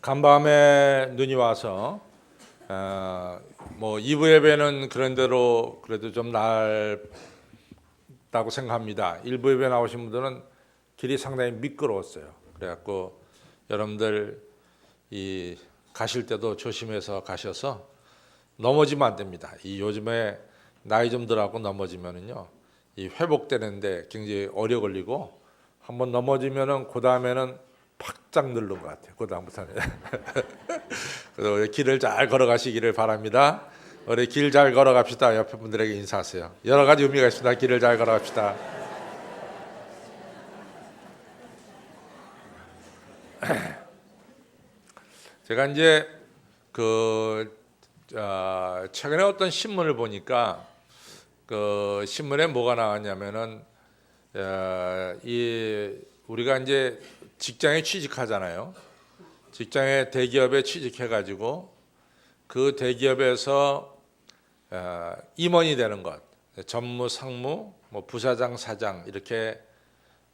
간밤에 눈이 와서 뭐 2부 예배는 그런 대로 그래도 좀 나았다고 생각합니다. 1부 예배 나오신 분들은 길이 상당히 미끄러웠어요. 그래갖고 여러분들 이 가실 때도 조심해서 가셔서 넘어지면 안 됩니다. 이 요즘에 나이 좀 들어가고 넘어지면은요, 이 회복되는데 굉장히 오래 걸리고 한번 넘어지면은 그 다음에는 팍짝 늘는 것 같아요. 그 다음부터는. 그래서 우리 길을 잘 걸어가시기를 바랍니다. 우리 길 잘 걸어갑시다. 옆에 분들에게 인사하세요. 여러 가지 의미가 있습니다. 길을 잘 걸어갑시다. 제가 이제 최근에 어떤 신문을 보니까 그 신문에 뭐가 나왔냐면은 우리가 이제 직장에 취직하잖아요. 직장에 대기업에 취직해가지고 그 대기업에서 임원이 되는 것, 전무, 상무, 뭐 부사장, 사장 이렇게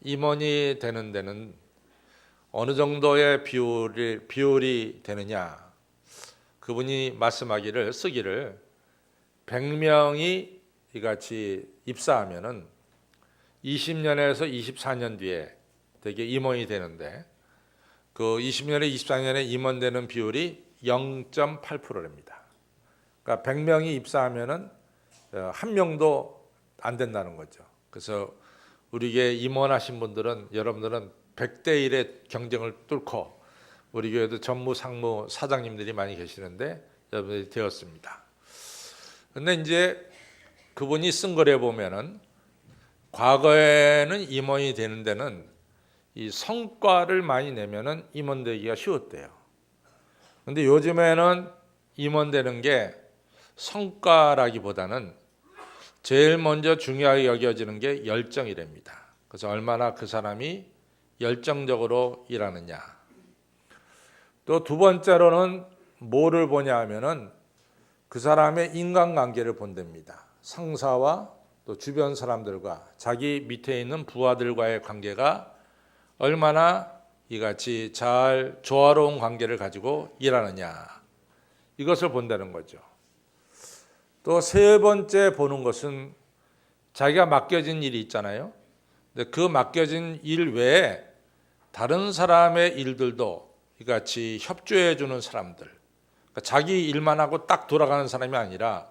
임원이 되는 데는 어느 정도의 비율이 되느냐? 그분이 말씀하기를 쓰기를 100명이 이같이 입사하면은 20년에서 24년 뒤에 되게 임원이 되는데 그 20년에 24년에 임원되는 비율이 0.8%랍니다. 그러니까 100명이 입사하면은 한 명도 안 된다는 거죠. 그래서 우리에게 임원하신 분들은 여러분들은 100대 1의 경쟁을 뚫고 우리 교회도 전무, 상무, 사장님들이 많이 계시는데 여러분들이 되었습니다. 근데 이제 그분이 쓴 거래 보면은 과거에는 임원이 되는 데는 이 성과를 많이 내면은 임원 되기가 쉬웠대요. 근데 요즘에는 임원 되는 게 성과라기보다는 제일 먼저 중요하게 여겨지는 게 열정이랍니다. 그래서 얼마나 그 사람이 열정적으로 일하느냐. 또 두 번째로는 뭐를 보냐 하면은 그 사람의 인간관계를 본답니다. 상사와 또 주변 사람들과 자기 밑에 있는 부하들과의 관계가 얼마나 이같이 잘 조화로운 관계를 가지고 일하느냐. 이것을 본다는 거죠. 또 세 번째 보는 것은 자기가 맡겨진 일이 있잖아요. 근데 그 맡겨진 일 외에 다른 사람의 일들도 이같이 협조해 주는 사람들, 그러니까 자기 일만 하고 딱 돌아가는 사람이 아니라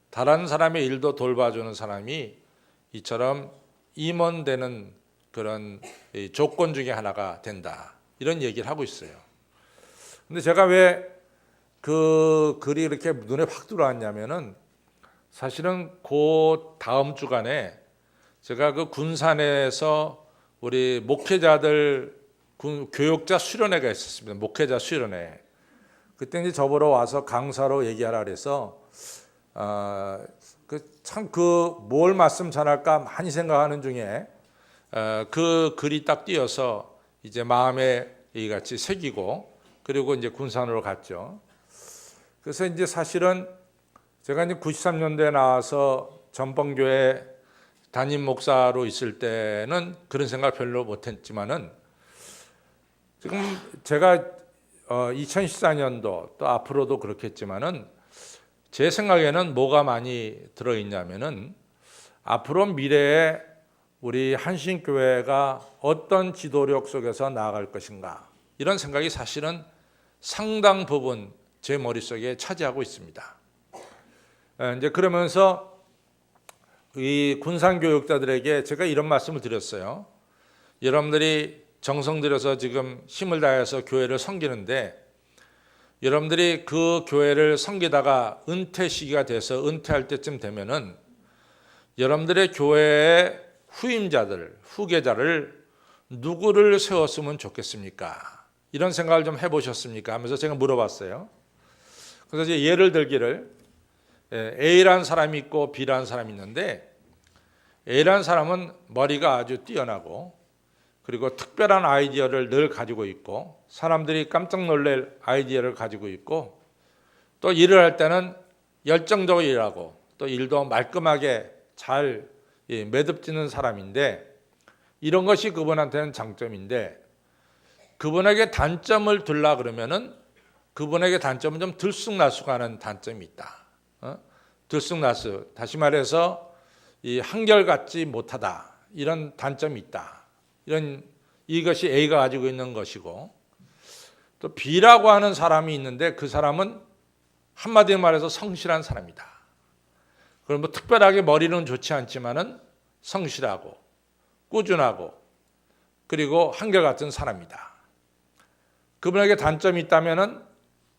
다른 사람의 일도 돌봐주는 사람이 이처럼 임원되는 그런 조건 중에 하나가 된다. 이런 얘기를 하고 있어요. 근데 제가 왜 그 글이 이렇게 눈에 확 들어왔냐면은 사실은 그 다음 주간에 제가 그 군산에서 우리 목회자들 교육자 수련회가 있었습니다. 목회자 수련회. 그때 이제 저보러 와서 강사로 얘기하라 그래서 뭘 말씀 전할까 많이 생각하는 중에 그 글이 딱 띄어서 이제 마음에 이같이 새기고 그리고 이제 군산으로 갔죠. 그래서 이제 사실은 제가 이제 93년도에 나와서 전범교회 담임 목사로 있을 때는 그런 생각 별로 못했지만은 지금 제가 2014년도 또 앞으로도 그렇겠지만은 제 생각에는 뭐가 많이 들어있냐면은 앞으로 미래에 우리 한신교회가 어떤 지도력 속에서 나아갈 것인가 이런 생각이 사실은 상당 부분 제 머릿속에 차지하고 있습니다. 이제 그러면서 이 군산교육자들에게 제가 이런 말씀을 드렸어요. 여러분들이 정성 들여서 지금 힘을 다해서 교회를 섬기는데 여러분들이 그 교회를 섬기다가 은퇴 시기가 돼서 은퇴할 때쯤 되면은 여러분들의 교회의 후임자들, 후계자를 누구를 세웠으면 좋겠습니까? 이런 생각을 좀 해보셨습니까? 하면서 제가 물어봤어요. 그래서 이제 예를 들기를 A라는 사람이 있고 B라는 사람이 있는데 A라는 사람은 머리가 아주 뛰어나고 그리고 특별한 아이디어를 늘 가지고 있고 사람들이 깜짝 놀랄 아이디어를 가지고 있고 또 일을 할 때는 열정적으로 일하고 또 일도 말끔하게 잘 매듭지는 사람인데 이런 것이 그분한테는 장점인데 그분에게 단점을 들라 그러면은 그분에게 단점은 좀 들쑥날쑥하는 단점이 있다. 들쑥날쑥, 다시 말해서 이 한결같지 못하다, 이런 단점이 있다. 이것이 A가 가지고 있는 것이고, 또 B라고 하는 사람이 있는데 그 사람은 한마디로 말해서 성실한 사람이다. 그럼 뭐 특별하게 머리는 좋지 않지만은 성실하고 꾸준하고 그리고 한결같은 사람이다. 그분에게 단점이 있다면은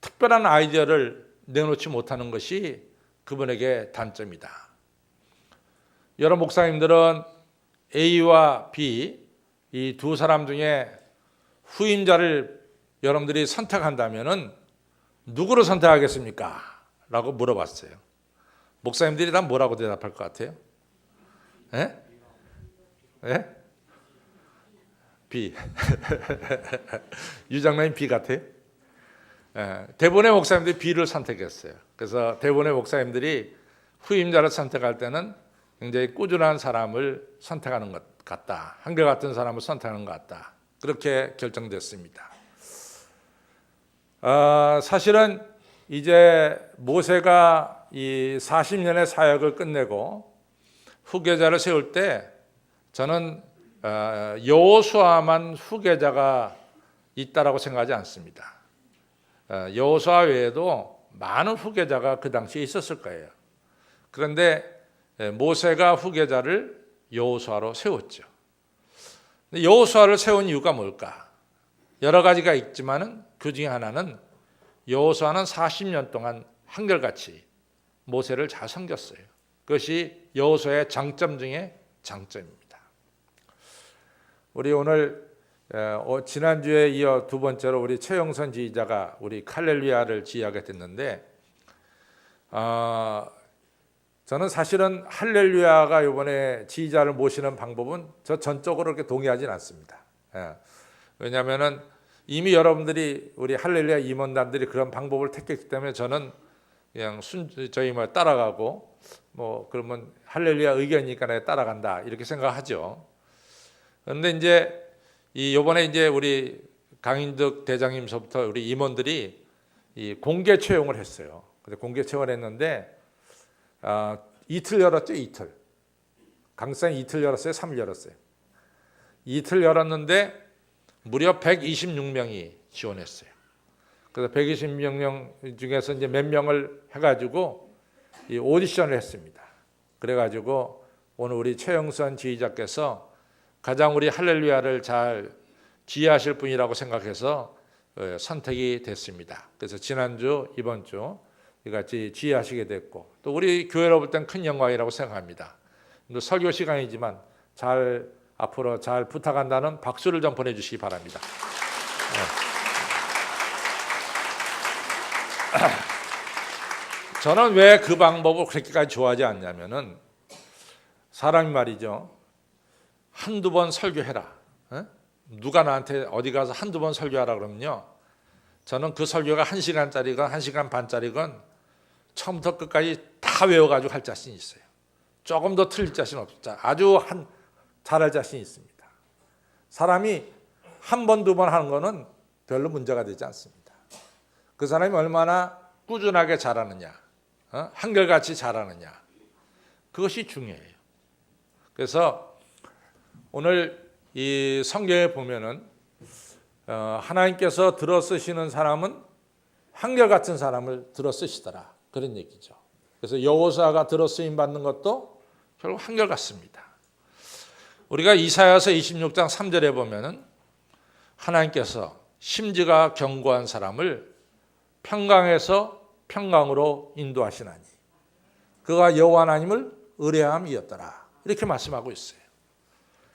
특별한 아이디어를 내놓지 못하는 것이 그분에게 단점이다. 여러 목사님들은 A와 B 이 두 사람 중에 후임자를 여러분들이 선택한다면은 누구를 선택하겠습니까? 라고 물어봤어요. 목사님들이 다 뭐라고 대답할 것 같아요? 예? 예? B. 유장남이 B 같아요? 예. 대부분의 목사님들이 B를 선택했어요. 그래서 대부분의 목사님들이 후임자를 선택할 때는 굉장히 꾸준한 사람을 선택하는 것 같다. 한결같은 사람을 선택하는 것 같다. 그렇게 결정됐습니다. 사실은 이제 모세가 이 40년의 사역을 끝내고 후계자를 세울 때 저는 여호수아만 후계자가 있다라고 생각하지 않습니다. 여호수아 외에도 많은 후계자가 그 당시에 있었을 거예요. 그런데 모세가 후계자를 여호수아로 세웠죠. 여호수아를 세운 이유가 뭘까? 여러 가지가 있지만은 그 중에 하나는 여호수아는 40년 동안 한결같이 모세를 잘 섬겼어요. 그것이 여호수아의 장점 중에 장점입니다. 우리 오늘 지난주에 이어 두 번째로 우리 최영선 지휘자가 우리 할렐루야를 지휘하게 됐는데 저는 사실은 할렐루야가 이번에 지휘자를 모시는 방법은 저 전적으로 그렇게 동의하지는 않습니다. 왜냐하면은 이미 여러분들이 우리 할렐루야 임원단들이 그런 방법을 택했기 때문에 저는 그냥 따라가고 뭐 그러면 할렐루야 의견이니까 내가 따라간다 이렇게 생각하죠. 그런데 이제 이번에 이제 우리 강인득 대장님서부터 우리 임원들이 이 공개 채용을 했어요. 그래서 공개 채용을 했는데 이틀 열었죠. 이틀. 강사는 이틀 열었어요. 3일 열었어요. 이틀 열었는데 무려 126명이 지원했어요. 그래서 126명 중에서 이제 몇 명을 해가지고 이 오디션을 했습니다. 그래가지고 오늘 우리 최영선 지휘자께서 가장 우리 할렐루야를 잘 지휘하실 분이라고 생각해서 선택이 됐습니다. 그래서 지난주, 이번 주 같이 지휘하시게 됐고 또 우리 교회로 볼 땐 큰 영광이라고 생각합니다. 또 설교 시간이지만 앞으로 잘 부탁한다는 박수를 좀 보내주시기 바랍니다. 저는 왜 그 방법을 그렇게까지 좋아하지 않냐면은 사람이 말이죠. 한두 번 설교해라. 누가 나한테 어디 가서 한두 번 설교하라 그러면요. 저는 그 설교가 1시간짜리건 1시간 반짜리건 처음부터 끝까지 다 외워가지고 할 자신이 있어요. 조금 더 틀릴 자신 없죠. 아주 잘할 자신이 있습니다. 사람이 한 번, 두 번 하는 거는 별로 문제가 되지 않습니다. 그 사람이 얼마나 꾸준하게 잘하느냐, 한결같이 잘하느냐, 그것이 중요해요. 그래서 오늘 이 성경에 보면은 하나님께서 들어 쓰시는 사람은 한결같은 사람을 들어 쓰시더라, 그런 얘기죠. 그래서 여호수아가 들어 쓰임 받는 것도 결국 한결같습니다. 우리가 이사야서 26장 3절에 보면은 하나님께서 심지가 견고한 사람을 평강에서 평강으로 인도하시나니 그가 여호와 하나님을 의뢰함이었더라, 이렇게 말씀하고 있어요.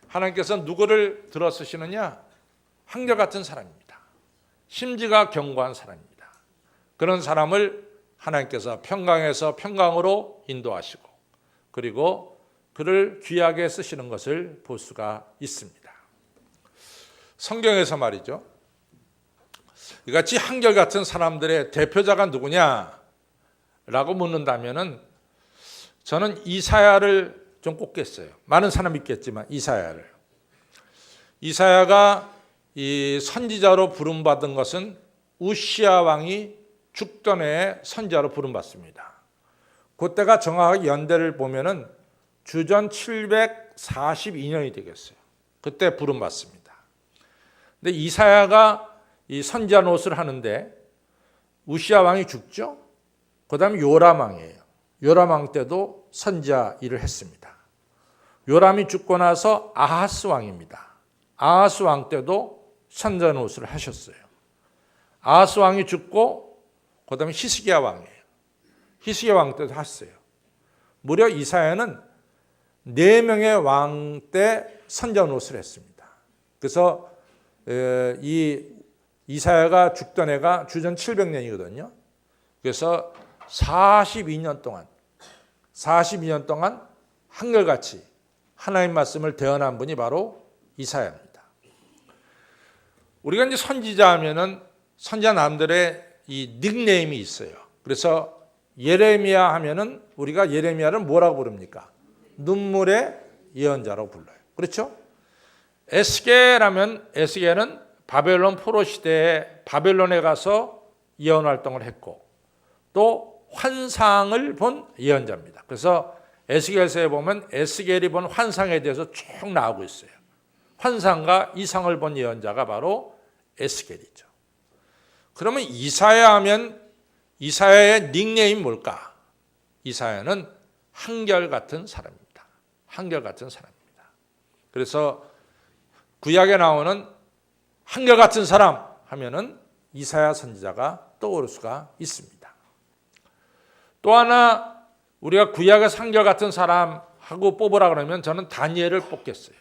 하나님께서 누구를 들어 쓰시느냐? 한결같은 사람입니다. 심지가 견고한 사람입니다. 그런 사람을 하나님께서 평강에서 평강으로 인도하시고 그리고 그를 귀하게 쓰시는 것을 볼 수가 있습니다. 성경에서 말이죠. 이같이 한결같은 사람들의 대표자가 누구냐라고 묻는다면은 저는 이사야를 좀 꼽겠어요. 많은 사람이 있겠지만 이사야가 이 선지자로 부름받은 것은 우시야 왕이 죽던 해에 선지자로 부름받습니다. 그때가 정확하게 연대를 보면은 주전 742년이 되겠어요. 그때 부름받습니다. 근데 이사야가 이 선지자 노릇을 하는데 우시야 왕이 죽죠. 그 다음에 요람 왕이에요. 요람 왕 때도 선지자 일을 했습니다. 요람이 죽고 나서 아하스 왕입니다. 아하스 왕 때도 선지자 노릇을 하셨어요. 아하스 왕이 죽고 그 다음에 히스기야 왕이에요. 히스기야 왕 때도 했어요. 무려 이사야는 4명의 왕 때 선지자 노릇을 했습니다. 그래서 이 이사야가 죽던 해가 주전 700년이거든요. 그래서 42년 동안 한결같이 하나님 말씀을 대언한 분이 바로 이사야입니다. 우리가 이제 선지자 하면은 선지자 남들의 이 닉네임이 있어요. 그래서 예레미야 하면은 우리가 예레미야를 뭐라고 부릅니까? 눈물의 예언자라고 불러요. 그렇죠? 에스겔하면 에스겔은 바벨론 포로 시대에 바벨론에 가서 예언 활동을 했고 또 환상을 본 예언자입니다. 그래서 에스겔서에 보면 에스겔이 본 환상에 대해서 쭉 나오고 있어요. 환상과 이상을 본 예언자가 바로 에스겔이죠. 그러면 이사야 하면 이사야의 닉네임이 뭘까? 이사야는 한결같은 사람입니다. 한결같은 사람입니다. 그래서 구약에 나오는 한결같은 사람 하면은 이사야 선지자가 떠오를 수가 있습니다. 또 하나 우리가 구약의 한결같은 사람하고 뽑으라 그러면 저는 다니엘을 뽑겠어요.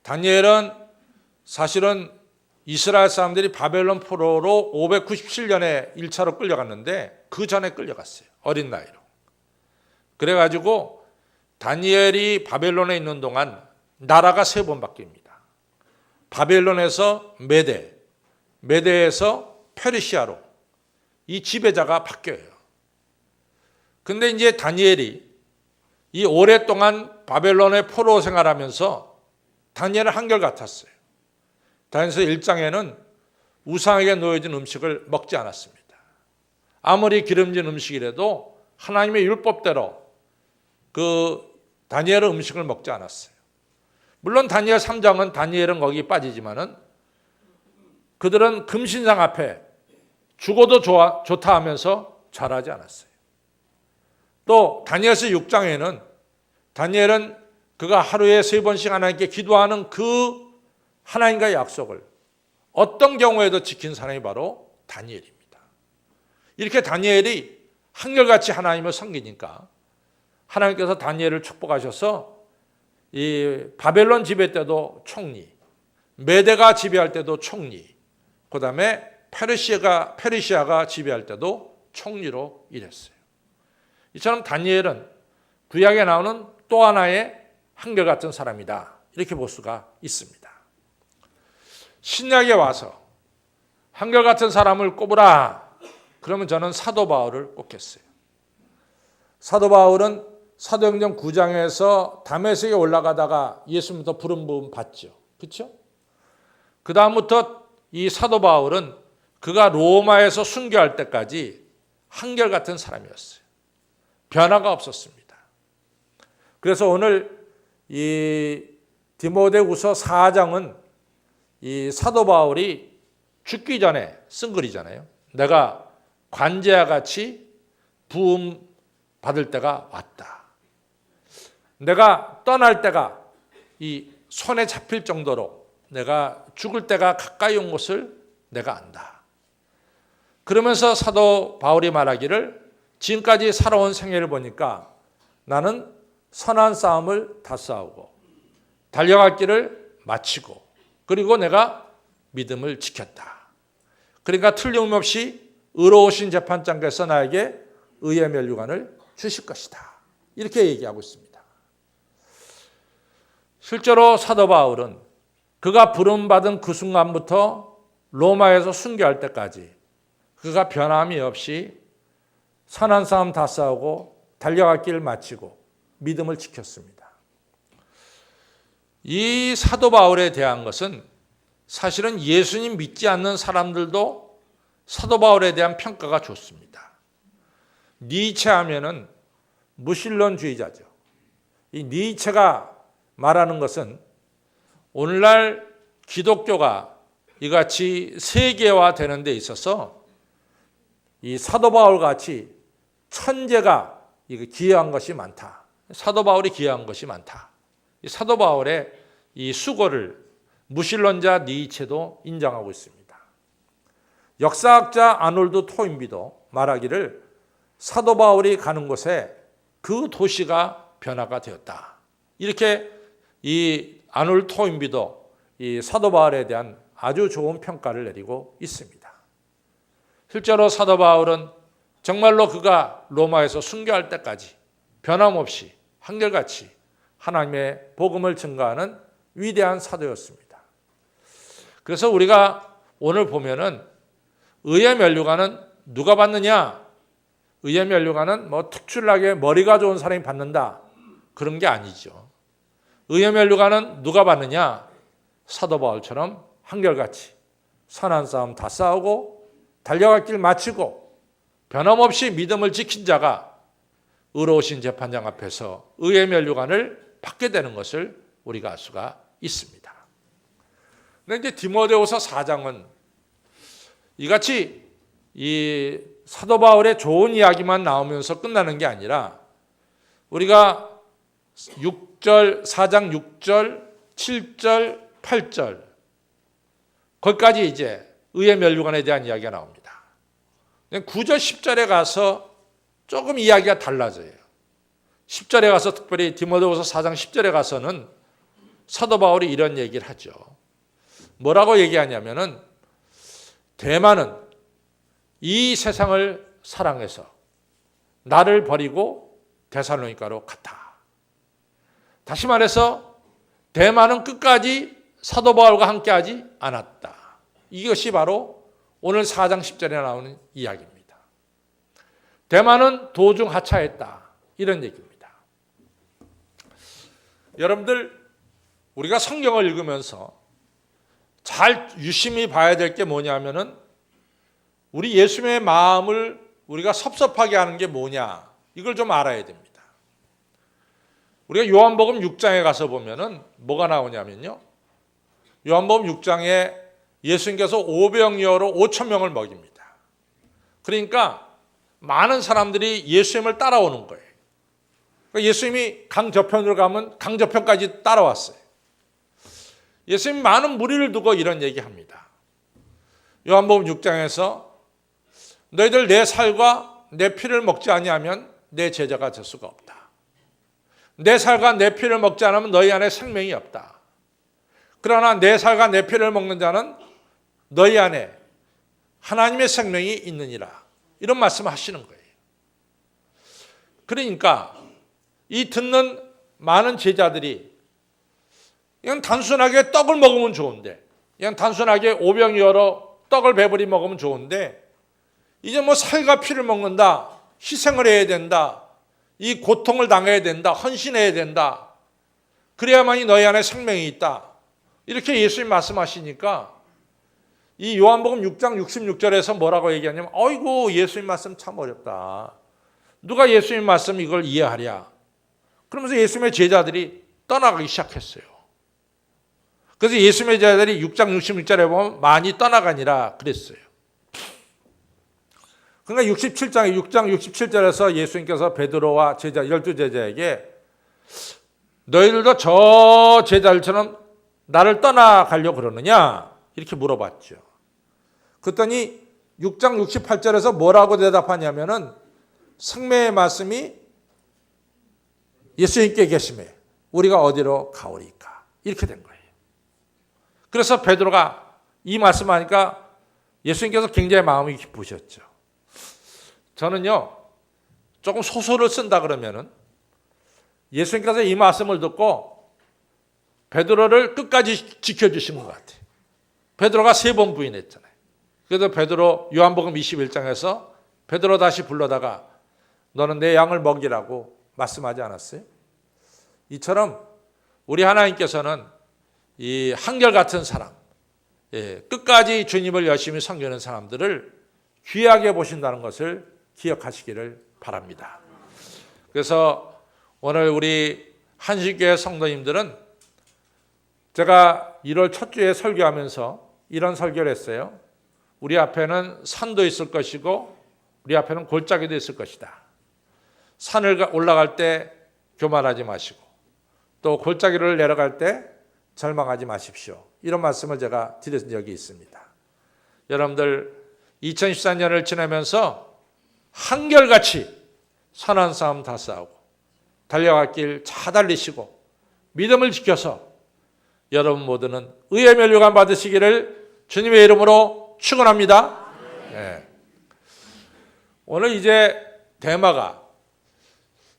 다니엘은 사실은 이스라엘 사람들이 바벨론 포로로 597년에 1차로 끌려갔는데 그 전에 끌려갔어요. 어린 나이로. 그래가지고 다니엘이 바벨론에 있는 동안 나라가 3번 바뀝니다. 바벨론에서 메대, 메대에서 페르시아로 이 지배자가 바뀌어요. 근데 이제 다니엘이 이 오랫동안 바벨론의 포로 생활하면서 다니엘은 한결같았어요. 다니엘서 1장에는 우상에게 놓여진 음식을 먹지 않았습니다. 아무리 기름진 음식이라도 하나님의 율법대로 그 다니엘은 음식을 먹지 않았어요. 물론 다니엘 3장은 다니엘은 거기 빠지지만은 그들은 금신상 앞에 죽어도 좋다 하면서 절하지 않았어요. 또 다니엘서 6장에는 다니엘은 그가 하루에 3번씩 하나님께 기도하는 그 하나님과의 약속을 어떤 경우에도 지킨 사람이 바로 다니엘입니다. 이렇게 다니엘이 한결같이 하나님을 섬기니까 하나님께서 다니엘을 축복하셔서 이 바벨론 지배 때도 총리, 메대가 지배할 때도 총리, 그 다음에 페르시아가 지배할 때도 총리로 일했어요. 이처럼 다니엘은 구약에 나오는 또 하나의 한결같은 사람이다. 이렇게 볼 수가 있습니다. 신약에 와서 한결같은 사람을 꼽으라. 그러면 저는 사도 바울을 꼽겠어요. 사도 바울은 사도행전 9장에서 다메섹에 올라가다가 예수님부터 부름 받죠. 그렇죠? 그 다음부터 이 사도 바울은 그가 로마에서 순교할 때까지 한결같은 사람이었어요. 변화가 없었습니다. 그래서 오늘 이 디모데후서 4장은 이 사도 바울이 죽기 전에 쓴 글이잖아요. 내가 관제와 같이 부음 받을 때가 왔다. 내가 떠날 때가 이 손에 잡힐 정도로 내가 죽을 때가 가까이 온 것을 내가 안다. 그러면서 사도 바울이 말하기를 지금까지 살아온 생애를 보니까 나는 선한 싸움을 다 싸우고 달려갈 길을 마치고 그리고 내가 믿음을 지켰다. 그러니까 틀림없이 의로우신 재판장께서 나에게 의의 면류관을 주실 것이다. 이렇게 얘기하고 있습니다. 실제로 사도 바울은 그가 부름받은 그 순간부터 로마에서 순교할 때까지 그가 변함이 없이 선한 싸움 다 싸우고 달려갈 길을 마치고 믿음을 지켰습니다. 이 사도 바울에 대한 것은 사실은 예수님 믿지 않는 사람들도 사도 바울에 대한 평가가 좋습니다. 니체 하면은 무신론주의자죠. 이 니체가 말하는 것은 오늘날 기독교가 이같이 세계화되는 데 있어서 이 사도 바울 같이 천재가 기여한 것이 많다. 사도 바울이 기여한 것이 많다. 이 사도 바울의 이 수고를 무신론자 니체도 인정하고 있습니다. 역사학자 아놀드 토인비도 말하기를 사도 바울이 가는 곳에 그 도시가 변화가 되었다. 이렇게 이 아놀드 토인비도 이 사도 바울에 대한 아주 좋은 평가를 내리고 있습니다. 실제로 사도 바울은 정말로 그가 로마에서 순교할 때까지 변함없이 한결같이 하나님의 복음을 증거하는 위대한 사도였습니다. 그래서 우리가 오늘 보면은 의의 면류관은 누가 받느냐? 의의 면류관은 뭐 특출나게 머리가 좋은 사람이 받는다. 그런 게 아니죠. 의의 면류관은 누가 받느냐? 사도 바울처럼 한결같이 선한 싸움 다 싸우고 달려갈 길 마치고 변함없이 믿음을 지킨 자가 의로우신 재판장 앞에서 의의 면류관을 받게 되는 것을 우리가 알 수가 있습니다. 그런데 이제 디모데후서 4장은 이같이 이 사도 바울의 좋은 이야기만 나오면서 끝나는 게 아니라 우리가 6절, 4장 6절, 7절, 8절 거기까지 이제 의의 면류관에 대한 이야기가 나옵니다. 9절, 10절에 가서 조금 이야기가 달라져요. 10절에 가서 특별히 디모데후서 4장 10절에 가서는 사도 바울이 이런 얘기를 하죠. 뭐라고 얘기하냐면은 대만은 이 세상을 사랑해서 나를 버리고 데살로니가로 갔다. 다시 말해서 대만은 끝까지 사도 바울과 함께하지 않았다. 이것이 바로 오늘 4장 10절에 나오는 이야기입니다. 대만은 도중 하차했다. 이런 얘기입니다. 여러분들 우리가 성경을 읽으면서 잘 유심히 봐야 될 게 뭐냐면은 우리 예수님의 마음을 우리가 섭섭하게 하는 게 뭐냐 이걸 좀 알아야 됩니다. 우리가 요한복음 6장에 가서 보면은 뭐가 나오냐면요. 요한복음 6장에 예수님께서 오병이어로 5천 명을 먹입니다. 그러니까 많은 사람들이 예수님을 따라오는 거예요. 그러니까 예수님이 강 저편으로 가면 강 저편까지 따라왔어요. 예수님이 많은 무리를 두고 이런 얘기합니다. 요한복음 6장에서 너희들 내 살과 내 피를 먹지 아니하면 내 제자가 될 수가 없다. 내 살과 내 피를 먹지 않으면 너희 안에 생명이 없다. 그러나 내 살과 내 피를 먹는 자는 너희 안에 하나님의 생명이 있느니라. 이런 말씀을 하시는 거예요. 그러니까 이 듣는 많은 제자들이 그냥 단순하게 떡을 먹으면 좋은데, 그냥 단순하게 오병이어로 떡을 배부리 먹으면 좋은데, 이제 뭐 살과 피를 먹는다, 희생을 해야 된다, 이 고통을 당해야 된다, 헌신해야 된다, 그래야만이 너희 안에 생명이 있다. 이렇게 예수님 말씀하시니까 이 요한복음 6장 66절에서 뭐라고 얘기하냐면 어이구 예수님 말씀 참 어렵다. 누가 예수님 말씀 이걸 이해하랴. 그러면서 예수님의 제자들이 떠나가기 시작했어요. 그래서 예수님의 제자들이 6장 66절에 보면 많이 떠나가니라 그랬어요. 그러니까 67장에 6장 67절에서 예수님께서 베드로와 제자 12제자에게 너희들도 저 제자들처럼 나를 떠나가려고 그러느냐 이렇게 물어봤죠. 그랬더니 6장 68절에서 뭐라고 대답하냐면은 생명의 말씀이 예수님께 계심에 우리가 어디로 가오리까 이렇게 된 거예요. 그래서 베드로가 이 말씀하니까 예수님께서 굉장히 마음이 기쁘셨죠. 저는요 조금 소설을 쓴다 그러면은 예수님께서 이 말씀을 듣고 베드로를 끝까지 지켜주신 것 같아요. 베드로가 3번 부인했잖아요. 그래서 베드로 요한복음 21장에서 베드로 다시 불러다가 너는 내 양을 먹이라고 말씀하지 않았어요? 이처럼 우리 하나님께서는 이 한결같은 사람, 끝까지 주님을 열심히 섬기는 사람들을 귀하게 보신다는 것을 기억하시기를 바랍니다. 그래서 오늘 우리 한식교회 성도님들은 제가 1월 첫 주에 설교하면서 이런 설교를 했어요. 우리 앞에는 산도 있을 것이고 우리 앞에는 골짜기도 있을 것이다. 산을 올라갈 때 교만하지 마시고 또 골짜기를 내려갈 때 절망하지 마십시오. 이런 말씀을 제가 드린 적이 있습니다. 여러분들 2014년을 지나면서 한결같이 선한 싸움 다 싸우고 달려갈 길 잘 달리시고 믿음을 지켜서 여러분 모두는 의의 면류관 받으시기를 주님의 이름으로 축원합니다. 네. 오늘 이제 대마가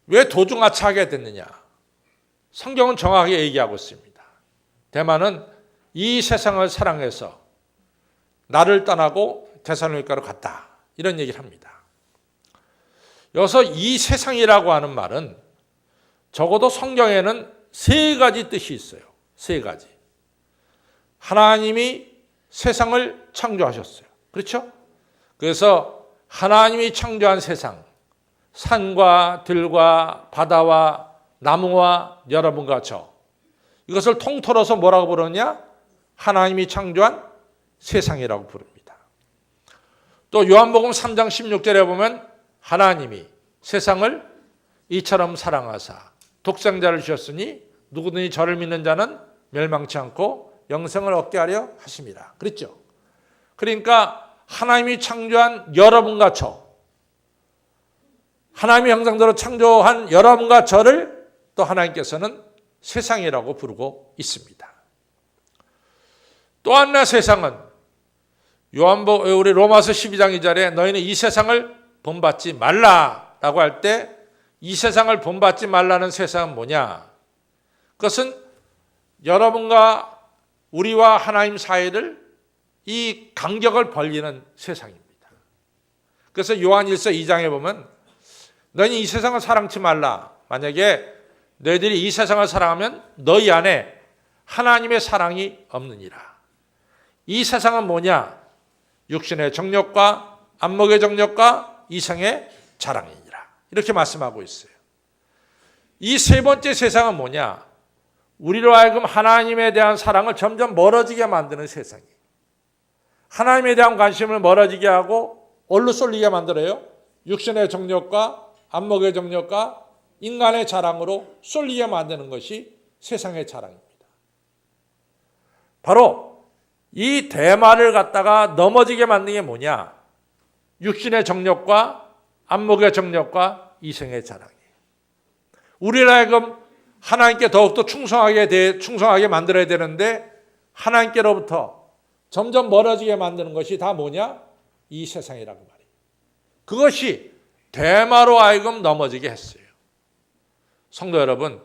왜 도중하차하게 됐느냐? 성경은 정확하게 얘기하고 있습니다. 대마는 이 세상을 사랑해서 나를 떠나고 데살로니가로 갔다. 이런 얘기를 합니다. 여기서 이 세상이라고 하는 말은 적어도 성경에는 세 가지 뜻이 있어요. 세 가지. 하나님이 세상을 창조하셨어요. 그렇죠? 그래서 하나님이 창조한 세상, 산과 들과 바다와 나무와 여러분과 저, 이것을 통틀어서 뭐라고 부르느냐? 하나님이 창조한 세상이라고 부릅니다. 또 요한복음 3장 16절에 보면 하나님이 세상을 이처럼 사랑하사 독생자를 주셨으니 누구든지 저를 믿는 자는 멸망치 않고 영생을 얻게 하려 하심이라. 그랬죠? 그러니까 하나님이 창조한 여러분과 저, 하나님의 형상대로 창조한 여러분과 저를 또 하나님께서는 세상이라고 부르고 있습니다. 또 하나 세상은 우리 로마서 12장 2절에 너희는 이 세상을 본받지 말라라고 할 때 이 세상을 본받지 말라는 세상은 뭐냐? 그것은 여러분과 우리와 하나님 사이를 이 간격을 벌리는 세상입니다. 그래서 요한 1서 2장에 보면 너희는 이 세상을 사랑치 말라. 만약에 너희들이 이 세상을 사랑하면 너희 안에 하나님의 사랑이 없느니라. 이 세상은 뭐냐? 육신의 정욕과 안목의 정욕과 이성의 자랑이니라. 이렇게 말씀하고 있어요. 이 세 번째 세상은 뭐냐? 우리로 하여금 하나님에 대한 사랑을 점점 멀어지게 만드는 세상이에요. 하나님에 대한 관심을 멀어지게 하고 얼로 쏠리게 만들어요. 육신의 정욕과 안목의 정욕과 인간의 자랑으로 쏠리게 만드는 것이 세상의 자랑입니다. 바로 이 대마를 갖다가 넘어지게 만드는 게 뭐냐? 육신의 정욕과 안목의 정욕과 이성의 자랑이에요. 우리로 하여금 하나님께 더욱더 충성하게 만들어야 되는데 하나님께로부터 점점 멀어지게 만드는 것이 다 뭐냐? 이 세상이라고 말이에요. 그것이 대마로 하여금 넘어지게 했어요. 성도 여러분,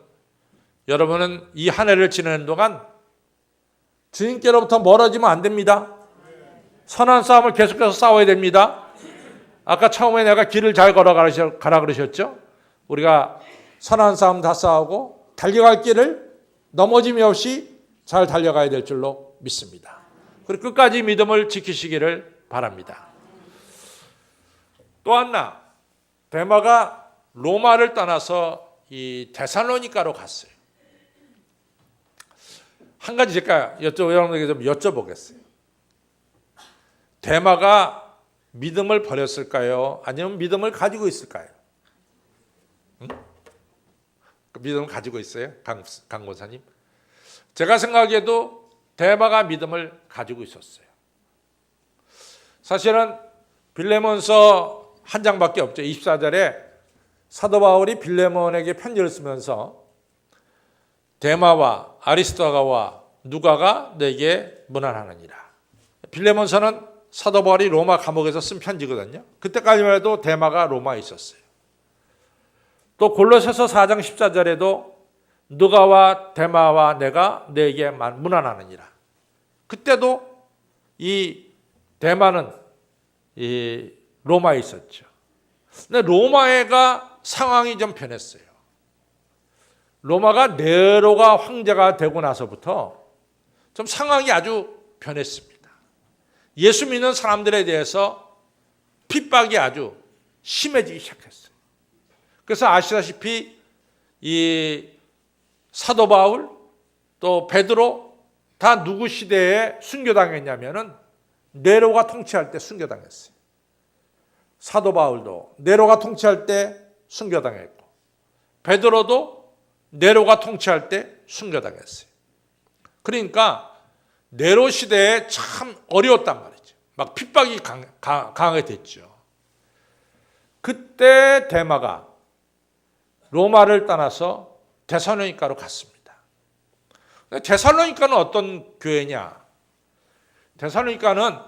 여러분은 이 한 해를 지내는 동안 주님께로부터 멀어지면 안 됩니다. 선한 싸움을 계속해서 싸워야 됩니다. 아까 처음에 내가 길을 잘 가라 그러셨죠? 우리가 선한 싸움 다 싸우고 달려갈 길을 넘어짐이 없이 잘 달려가야 될 줄로 믿습니다. 그리고 끝까지 믿음을 지키시기를 바랍니다. 또 하나, 대마가 로마를 떠나서 이 데살로니가로 갔어요. 한 가지 제가 여러분에게 좀 여쭤보겠어요. 대마가 믿음을 버렸을까요? 아니면 믿음을 가지고 있을까요? 응? 믿음을 가지고 있어요? 강 권사님? 제가 생각해도 대마가 믿음을 가지고 있었어요. 사실은 빌레몬서 한 장밖에 없죠. 24절에 사도 바울이 빌레몬에게 편지를 쓰면서 데마와 아리스토가와 누가가 내게 문안하느니라. 빌레몬서는 사도 바울이 로마 감옥에서 쓴 편지거든요. 그때까지만 해도 데마가 로마에 있었어요. 또 골로새서 4장 14절에도 누가와 데마와 내가 내게 문안하느니라. 그때도 이 데마는 이 로마에 있었죠. 근데 로마가 상황이 좀 변했어요. 로마가 네로가 황제가 되고 나서부터 좀 상황이 아주 변했습니다. 예수 믿는 사람들에 대해서 핍박이 아주 심해지기 시작했어요. 그래서 아시다시피 이 사도 바울 또 베드로 다 누구 시대에 순교당했냐면은 네로가 통치할 때 순교당했어요. 사도 바울도 네로가 통치할 때 순교당했고 베드로도 네로가 통치할 때 순교당했어요. 그러니까 네로 시대에 참 어려웠단 말이죠. 막 핍박이 강하게 됐죠. 그때 데마가 로마를 떠나서 데살로니가로 갔습니다. 데살로니가는 어떤 교회냐? 데살로니가는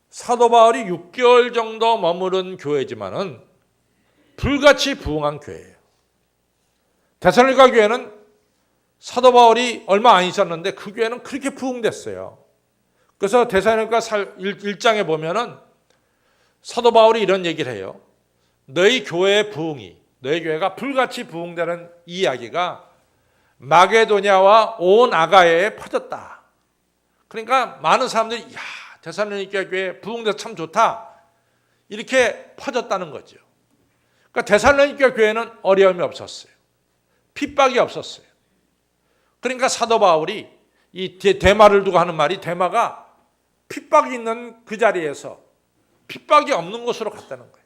사도 바울이 6개월 정도 머무른 교회지만은 불같이 부흥한 교회예요. 데살로니가 교회는 사도 바울이 얼마 안 있었는데 그 교회는 그렇게 부흥됐어요. 그래서 데살로니가 1장에 보면은 사도 바울이 이런 얘기를 해요. 너희 교회의 부흥이, 너희 교회가 불같이 부흥되는 이야기가 마게도냐와 온 아가야에 퍼졌다. 그러니까 많은 사람들이 야, 데살로니가 교회 부흥돼서 참 좋다. 이렇게 퍼졌다는 거죠. 그러니까 데살로니가 교회는 어려움이 없었어요. 핍박이 없었어요. 그러니까 사도 바울이 이 데마를 두고 하는 말이 데마가 핍박이 있는 그 자리에서 핍박이 없는 곳으로 갔다는 거예요.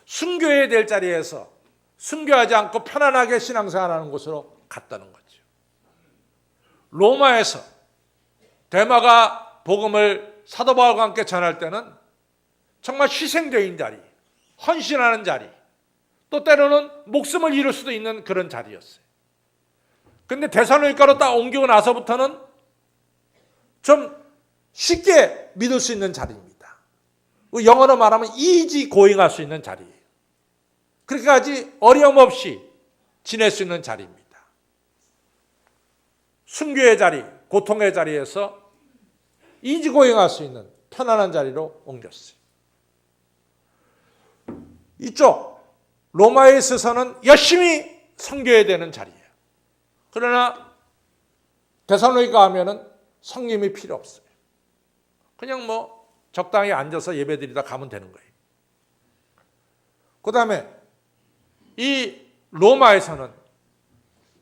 순교해야 될 자리에서 순교하지 않고 편안하게 신앙생활하는 곳으로 갔다는 거죠. 로마에서 데마가 복음을 사도 바울과 함께 전할 때는 정말 희생적인 자리, 헌신하는 자리, 또 때로는 목숨을 잃을 수도 있는 그런 자리였어요. 그런데 데살로니가로 딱 옮기고 나서부터는 좀 쉽게 믿을 수 있는 자리입니다. 영어로 말하면 easy going 할 수 있는 자리예요. 그렇게까지 어려움 없이 지낼 수 있는 자리입니다. 순교의 자리, 고통의 자리에서 easy going 할 수 있는 편안한 자리로 옮겼어요. 이쪽 로마에 있어서는 열심히 섬겨야 되는 자리예요. 그러나 데살로니가 하면은 성님이 필요 없어요. 그냥 뭐 적당히 앉아서 예배드리다 가면 되는 거예요. 그 다음에 이 로마에서는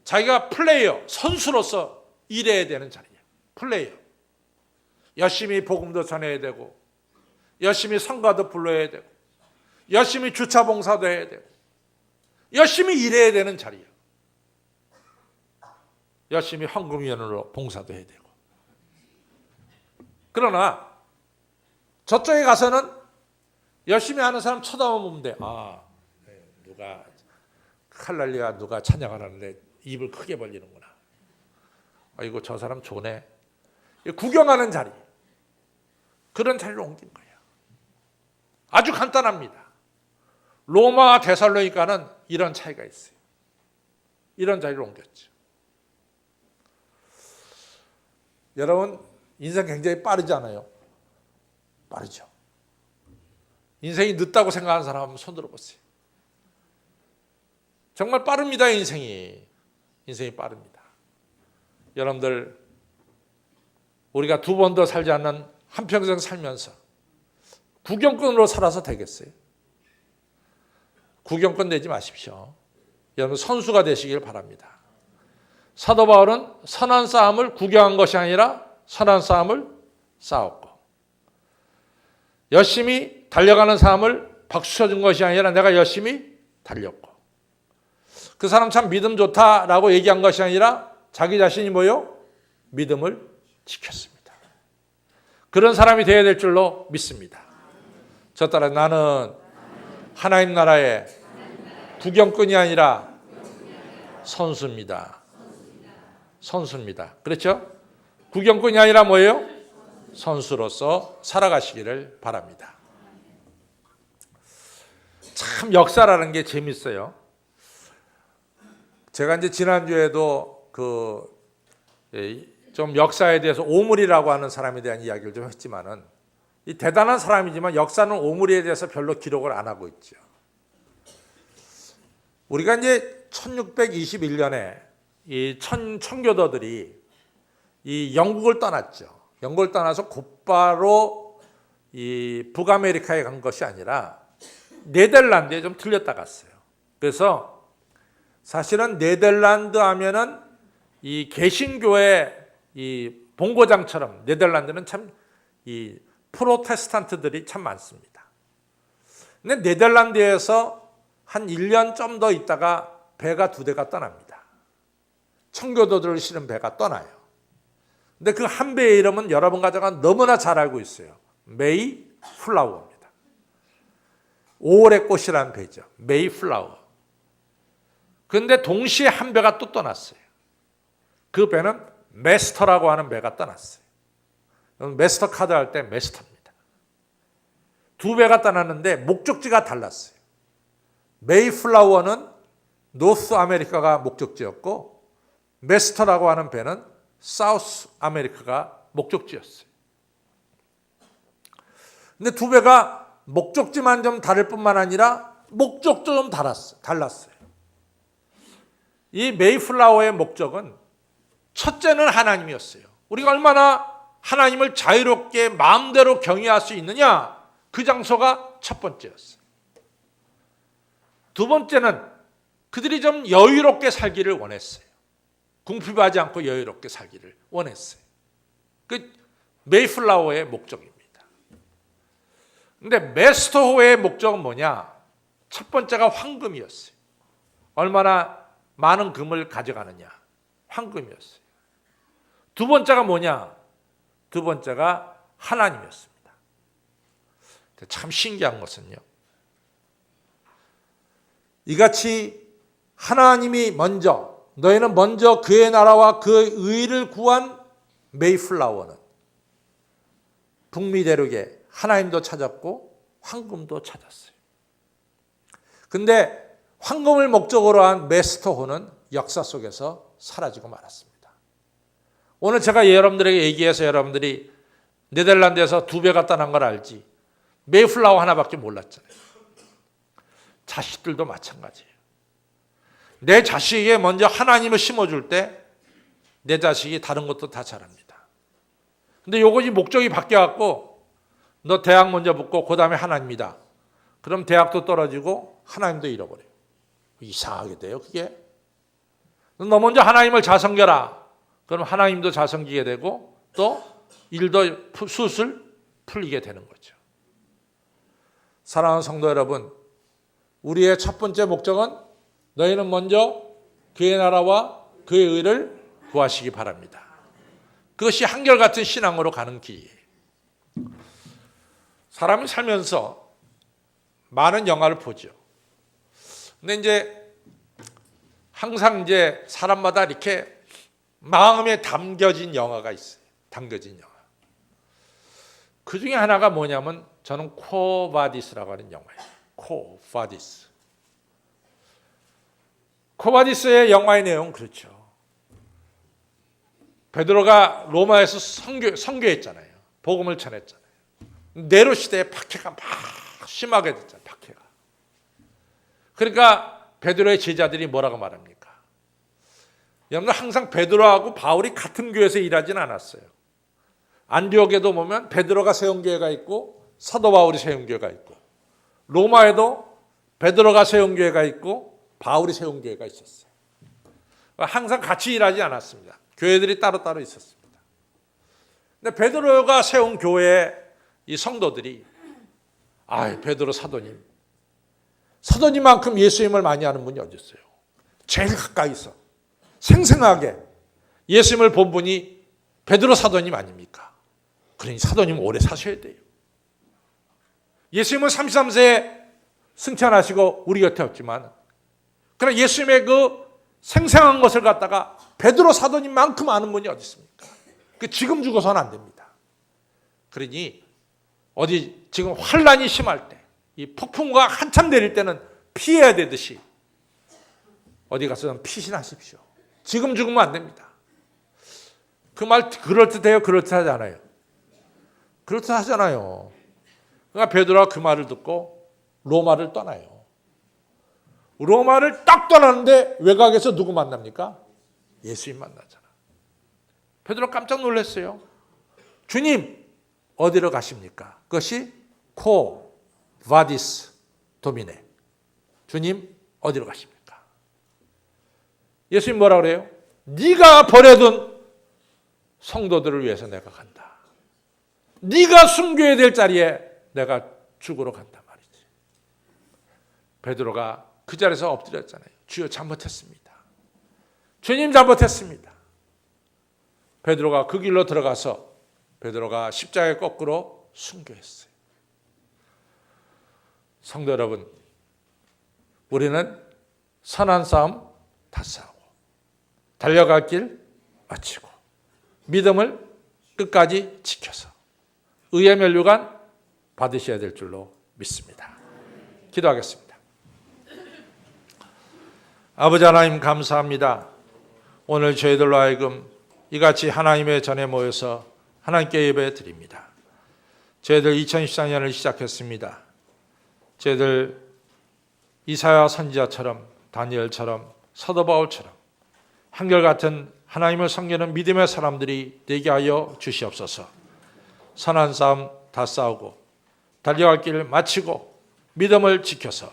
자기가 플레이어, 선수로서 일해야 되는 자리예요. 플레이어. 열심히 복음도 전해야 되고 열심히 성가도 불러야 되고 열심히 주차 봉사도 해야 되고 열심히 일해야 되는 자리예요. 열심히 헌금위원으로 봉사도 해야 되고. 그러나 저쪽에 가서는 열심히 하는 사람 쳐다보면 돼. 아, 누가 할렐루야 누가 찬양을 하는데 입을 크게 벌리는구나. 아이고 저 사람 좋네. 구경하는 자리. 그런 자리로 옮긴 거예요. 아주 간단합니다. 로마와 데살로니가는 이런 차이가 있어요. 이런 자리로 옮겼죠. 여러분 인생 굉장히 빠르지 않아요? 빠르죠. 인생이 늦다고 생각하는 사람 한번 손 들어보세요. 정말 빠릅니다. 인생이 빠릅니다. 여러분들 우리가 두 번 더 살지 않는 한평생 살면서 구경꾼으로 살아서 되겠어요? 구경꾼 되지 마십시오. 여러분 선수가 되시길 바랍니다. 사도 바울은 선한 싸움을 구경한 것이 아니라 선한 싸움을 싸웠고 열심히 달려가는 사람을 박수 쳐준 것이 아니라 내가 열심히 달렸고 그 사람 참 믿음 좋다라고 얘기한 것이 아니라 자기 자신이 뭐요? 믿음을 지켰습니다. 그런 사람이 되어야 될 줄로 믿습니다. 저 따라 나는 하나님 나라의 구경꾼이 아니라 선수입니다. 선수입니다. 그렇죠? 구경꾼이 아니라 뭐예요? 선수로서 살아가시기를 바랍니다. 참 역사라는 게 재밌어요. 제가 이제 지난주에도 좀 역사에 대해서 오므리라고 하는 사람에 대한 이야기를 좀 했지만은 이 대단한 사람이지만 역사는 오므리에 대해서 별로 기록을 안 하고 있죠. 우리가 이제 1621년에 이 청교도들이 이 영국을 떠났죠. 영국을 떠나서 곧바로 이 북아메리카에 간 것이 아니라 네덜란드에 좀 들렸다 갔어요. 그래서 사실은 네덜란드 하면은 이 개신교의 이 본고장처럼 네덜란드는 참 이 프로테스탄트들이 참 많습니다. 근데 네덜란드에서 한 1년 좀 더 있다가 배가 2대가 떠납니다. 청교도들을 실은 배가 떠나요. 근데 그 한 배의 이름은 여러분 가정은 너무나 잘 알고 있어요. 메이 플라워입니다. 5월의 꽃이라는 배죠. 메이 플라워. 그런데 동시에 한 배가 또 떠났어요. 그 배는 메스터라고 하는 배가 떠났어요. 메스터 카드 할 때 메스터입니다. 2배가 떠났는데 목적지가 달랐어요. 메이플라워는 노스 아메리카가 목적지였고 메스터라고 하는 배는 사우스 아메리카가 목적지였어요. 근데 2배가 목적지만 좀 다를 뿐만 아니라 목적도 좀 달랐어요. 이 메이플라워의 목적은 첫째는 하나님이었어요. 우리가 얼마나 하나님을 자유롭게 마음대로 경외할 수 있느냐, 그 장소가 첫 번째였어요. 2번째는 그들이 좀 여유롭게 살기를 원했어요. 궁핍하지 않고 여유롭게 살기를 원했어요. 그 메이플라워의 목적입니다. 근데 메스터호의 목적은 뭐냐? 첫 번째가 황금이었어요. 얼마나 많은 금을 가져가느냐, 황금이었어요. 2번째가 뭐냐? 2번째가 하나님이었습니다. 참 신기한 것은요, 이같이 하나님이 먼저, 너희는 먼저 그의 나라와 그의 의를 구한 메이플라워는 북미 대륙에 하나님도 찾았고 황금도 찾았어요. 근데 황금을 목적으로 한 메스터호는 역사 속에서 사라지고 말았습니다. 오늘 제가 여러분들에게 얘기해서 여러분들이 네덜란드에서 2배가 떠난 걸 알지, 메이플라워 하나밖에 몰랐잖아요. 자식들도 마찬가지예요. 내 자식에게 먼저 하나님을 심어줄 때 내 자식이 다른 것도 다 잘합니다. 근데 요것이 목적이 바뀌어갖고 너 대학 먼저 붙고 그 다음에 하나님이다. 그럼 대학도 떨어지고 하나님도 잃어버려요. 이상하게 돼요, 그게. 너 먼저 하나님을 잘 섬겨라. 그럼 하나님도 잘 섬기게 되고 또 일도 술술 풀리게 되는 거죠. 사랑하는 성도 여러분, 우리의 첫 번째 목적은 너희는 먼저 그의 나라와 그의 의를 구하시기 바랍니다. 그것이 한결같은 신앙으로 가는 길이에요. 사람이 살면서 많은 영화를 보죠. 근데 이제 항상 이제 사람마다 이렇게 마음에 담겨진 영화가 있어요. 담겨진 영화. 그 중에 하나가 뭐냐면 저는 코바디스라고 하는 영화예요. 코바디스. 코바디스의 영화의 내용은 그렇죠. 베드로가 로마에서 선교했잖아요. 복음을 전했잖아요. 네로 시대에 박해가 막 심하게 됐잖아요. 박해가. 그러니까 베드로의 제자들이 뭐라고 말합니까? 여러분, 항상 베드로하고 바울이 같은 교회에서 일하지는 않았어요. 안디옥에도 보면 베드로가 세운 교회가 있고 사도 바울이 세운 교회가 있고, 로마에도 베드로가 세운 교회가 있고 바울이 세운 교회가 있었어요. 항상 같이 일하지 않았습니다. 교회들이 따로따로 있었습니다. 근데 베드로가 세운 교회의 이 성도들이, 베드로 사도님만큼 예수님을 많이 아는 분이 어디 있어요? 제일 가까이 있어. 생생하게 예수님을 본 분이 베드로 사도님 아닙니까? 그러니 사도님 오래 사셔야 돼요. 예수님은 33세에 승천하시고 우리 곁에 없지만, 그러나 예수님의 그 생생한 것을 갖다가 베드로 사도님만큼 아는 분이 어디 있습니까? 그 지금 죽어서는 안 됩니다. 그러니 어디 지금 환란이 심할 때, 이 폭풍과 한참 내릴 때는 피해야 되듯이 어디 가서 피신하십시오. 지금 죽으면 안 됩니다. 그 말 그럴듯해요? 그럴듯하지 않아요? 그럴듯하잖아요. 그러니까 베드로가 그 말을 듣고 로마를 떠나요. 로마를 딱 떠나는데 외곽에서 누구 만납니까? 예수님 만나잖아. 베드로 깜짝 놀랐어요. 주님 어디로 가십니까? 그것이 코 바디스 도미네. 주님 어디로 가십니까? 예수님 뭐라 그래요? 네가 버려둔 성도들을 위해서 내가 간다. 네가 숨겨야 될 자리에 내가 죽으러 간단 말이지. 베드로가 그 자리에서 엎드렸잖아요. 주여 잘못했습니다. 주님 잘못했습니다. 베드로가 그 길로 들어가서 베드로가 십자가에 거꾸로 순교했어요. 성도 여러분, 우리는 선한 싸움 다 싸우고 달려갈 길 마치고 믿음을 끝까지 지켜서 의의 면류관 받으셔야 될 줄로 믿습니다. 기도하겠습니다. 아버지 하나님 감사합니다. 오늘 저희들로 하여금 이같이 하나님의 전에 모여서 하나님께 예배 드립니다. 저희들 2014년을 시작했습니다. 저희들 이사야 선지자처럼 다니엘처럼 사도 바울처럼 한결같은 하나님을 섬기는 믿음의 사람들이 되게 하여 주시옵소서. 선한 싸움 다 싸우고 달려갈 길을 마치고 믿음을 지켜서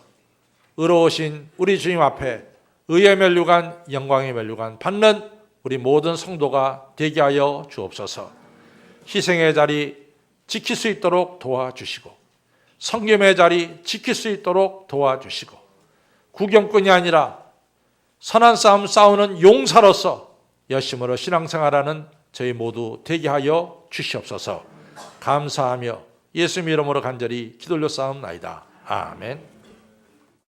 의로우신 우리 주님 앞에 의의 면류관 영광의 면류관 받는 우리 모든 성도가 되게 하여 주옵소서. 희생의 자리 지킬 수 있도록 도와주시고 성김의 자리 지킬 수 있도록 도와주시고 구경꾼이 아니라 선한 싸움 싸우는 용사로서 열심으로 신앙생활하는 저희 모두 되게 하여 주시옵소서. 감사하며 예수님 이름으로 간절히 기도 올려 싸움나이다. 아멘.